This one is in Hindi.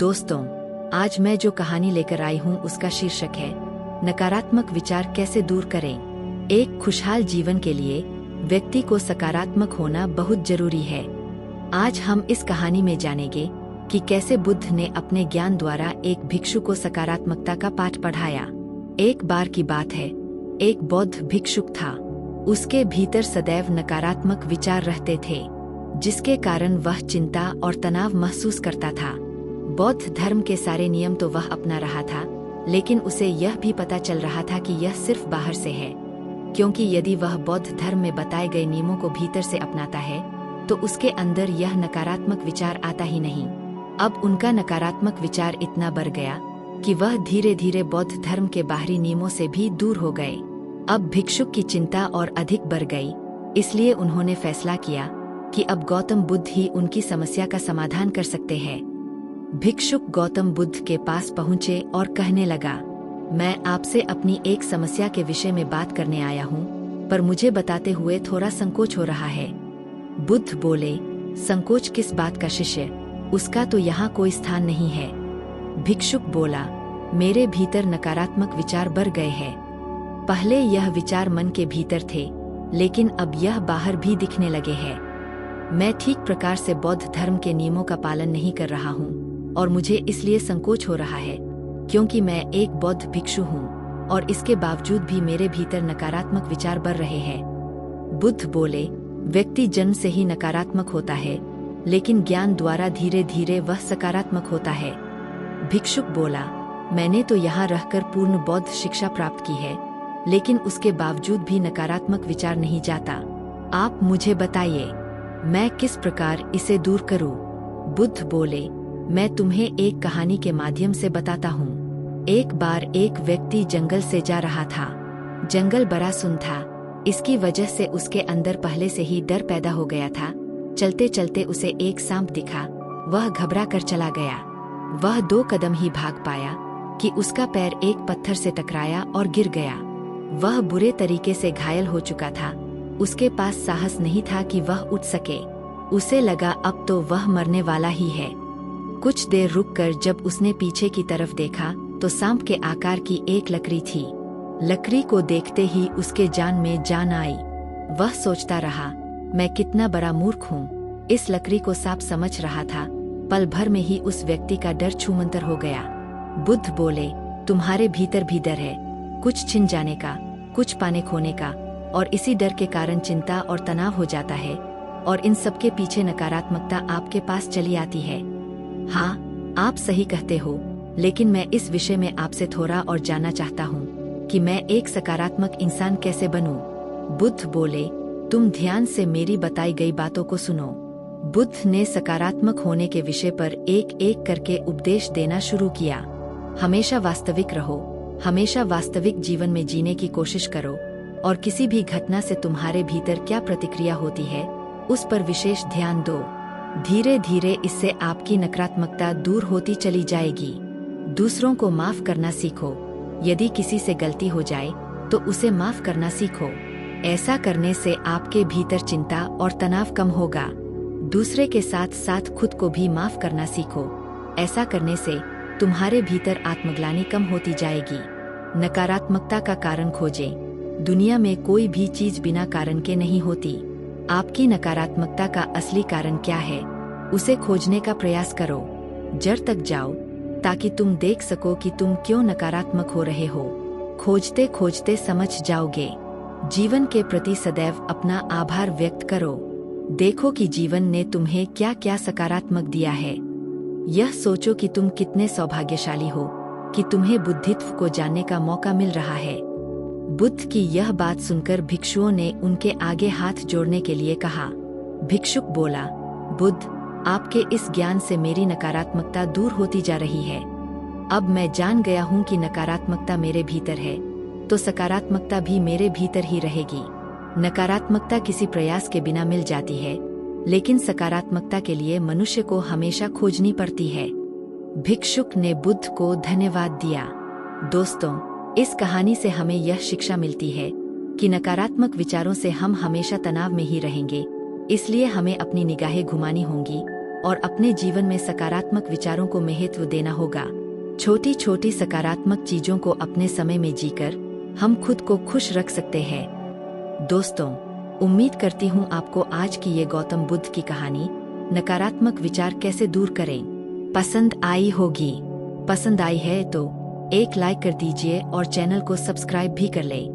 दोस्तों, आज मैं जो कहानी लेकर आई हूँ उसका शीर्षक है नकारात्मक विचार कैसे दूर करें। एक खुशहाल जीवन के लिए व्यक्ति को सकारात्मक होना बहुत जरूरी है। आज हम इस कहानी में जानेंगे कि कैसे बुद्ध ने अपने ज्ञान द्वारा एक भिक्षु को सकारात्मकता का पाठ पढ़ाया। एक बार की बात है, एक बौद्ध भिक्षुक था। उसके भीतर सदैव नकारात्मक विचार रहते थे, जिसके कारण वह चिंता और तनाव महसूस करता था। बौद्ध धर्म के सारे नियम तो वह अपना रहा था, लेकिन उसे यह भी पता चल रहा था कि यह सिर्फ बाहर से है, क्योंकि यदि वह बौद्ध धर्म में बताए गए नियमों को भीतर से अपनाता है तो उसके अंदर यह नकारात्मक विचार आता ही नहीं। अब उनका नकारात्मक विचार इतना बढ़ गया कि वह धीरे धीरे बौद्ध धर्म के बाहरी नियमों से भी दूर हो गए। अब भिक्षुक की चिंता और अधिक बढ़ गई, इसलिए उन्होंने फैसला किया कि अब गौतम बुद्ध ही उनकी समस्या का समाधान कर सकते हैं। भिक्षुक गौतम बुद्ध के पास पहुँचे और कहने लगा, मैं आपसे अपनी एक समस्या के विषय में बात करने आया हूँ, पर मुझे बताते हुए थोड़ा संकोच हो रहा है। बुद्ध बोले, संकोच किस बात का शिष्य? उसका तो यहाँ कोई स्थान नहीं है। भिक्षुक बोला, मेरे भीतर नकारात्मक विचार बढ़ गए हैं। पहले यह विचार मन के भीतर थे, लेकिन अब यह बाहर भी दिखने लगे हैं। मैं ठीक प्रकार से बौद्ध धर्म के नियमों का पालन नहीं कर रहा हूँ और मुझे इसलिए संकोच हो रहा है, क्योंकि मैं एक बौद्ध भिक्षु हूँ और इसके बावजूद भी मेरे भीतर नकारात्मक विचार बढ़ रहे हैं। बुद्ध बोले, व्यक्ति जन्म से ही नकारात्मक होता है, लेकिन ज्ञान द्वारा धीरे धीरे वह सकारात्मक होता है। भिक्षुक बोला, मैंने तो यहाँ रहकर पूर्ण बौद्ध शिक्षा प्राप्त की है, लेकिन उसके बावजूद भी नकारात्मक विचार नहीं जाता। आप मुझे बताइए, मैं किस प्रकार इसे दूर करूं? बुद्ध बोले, मैं तुम्हें एक कहानी के माध्यम से बताता हूँ। एक बार एक व्यक्ति जंगल से जा रहा था। जंगल बड़ा सुन था, इसकी वजह से उसके अंदर पहले से ही डर पैदा हो गया था। चलते चलते उसे एक सांप दिखा, वह घबरा कर चला गया। वह 2 कदम ही भाग पाया कि उसका पैर एक पत्थर से टकराया और गिर गया। वह बुरे तरीके से घायल हो चुका था। उसके पास साहस नहीं था कि वह उठ सके। उसे लगा अब तो वह मरने वाला ही है। कुछ देर रुककर जब उसने पीछे की तरफ देखा तो सांप के आकार की एक लकड़ी थी। लकड़ी को देखते ही उसके जान में जान आई। वह सोचता रहा, मैं कितना बड़ा मूर्ख हूँ, इस लकड़ी को सांप समझ रहा था। पल भर में ही उस व्यक्ति का डर छूमंतर हो गया। बुद्ध बोले, तुम्हारे भीतर भी डर है, कुछ छिन जाने का, कुछ पाने खोने का, और इसी डर के कारण चिंता और तनाव हो जाता है, और इन सब के पीछे नकारात्मकता आपके पास चली आती है। हाँ, आप सही कहते हो, लेकिन मैं इस विषय में आपसे थोड़ा और जानना चाहता हूँ कि मैं एक सकारात्मक इंसान कैसे बनूं? बुद्ध बोले, तुम ध्यान से मेरी बताई गई बातों को सुनो। बुद्ध ने सकारात्मक होने के विषय पर एक एक करके उपदेश देना शुरू किया। हमेशा वास्तविक रहो, हमेशा वास्तविक जीवन में जीने की कोशिश करो, और किसी भी घटना से तुम्हारे भीतर क्या प्रतिक्रिया होती है उस पर विशेष ध्यान दो। धीरे धीरे इससे आपकी नकारात्मकता दूर होती चली जाएगी। दूसरों को माफ करना सीखो। यदि किसी से गलती हो जाए तो उसे माफ करना सीखो। ऐसा करने से आपके भीतर चिंता और तनाव कम होगा। दूसरे के साथ साथ खुद को भी माफ करना सीखो। ऐसा करने से तुम्हारे भीतर आत्मग्लानि कम होती जाएगी। नकारात्मकता का कारण खोजें। दुनिया में कोई भी चीज बिना कारण के नहीं होती। आपकी नकारात्मकता का असली कारण क्या है, उसे खोजने का प्रयास करो। जड़ तक जाओ ताकि तुम देख सको कि तुम क्यों नकारात्मक हो रहे हो। खोजते खोजते समझ जाओगे। जीवन के प्रति सदैव अपना आभार व्यक्त करो। देखो कि जीवन ने तुम्हें क्या क्या सकारात्मक दिया है। यह सोचो कि तुम कितने सौभाग्यशाली हो कि तुम्हें बुद्धित्व को जानने का मौका मिल रहा है। बुद्ध की यह बात सुनकर भिक्षुओं ने उनके आगे हाथ जोड़ने के लिए कहा। भिक्षुक बोला, बुद्ध, आपके इस ज्ञान से मेरी नकारात्मकता दूर होती जा रही है। अब मैं जान गया हूँ कि नकारात्मकता मेरे भीतर है, तो सकारात्मकता भी मेरे भीतर ही रहेगी। नकारात्मकता किसी प्रयास के बिना मिल जाती है, लेकिन सकारात्मकता के लिए मनुष्य को हमेशा खोजनी पड़ती है। भिक्षुक ने बुद्ध को धन्यवाद दिया। दोस्तों, इस कहानी से हमें यह शिक्षा मिलती है कि नकारात्मक विचारों से हम हमेशा तनाव में ही रहेंगे, इसलिए हमें अपनी निगाहें घुमानी होंगी और अपने जीवन में सकारात्मक विचारों को महत्व देना होगा। छोटी छोटी सकारात्मक चीजों को अपने समय में जीकर हम खुद को खुश रख सकते हैं। दोस्तों, उम्मीद करती हूँ आपको आज की ये गौतम बुद्ध की कहानी नकारात्मक विचार कैसे दूर करें पसंद आई होगी। पसंद आई है तो एक लाइक कर दीजिए और चैनल को सब्सक्राइब भी कर लें।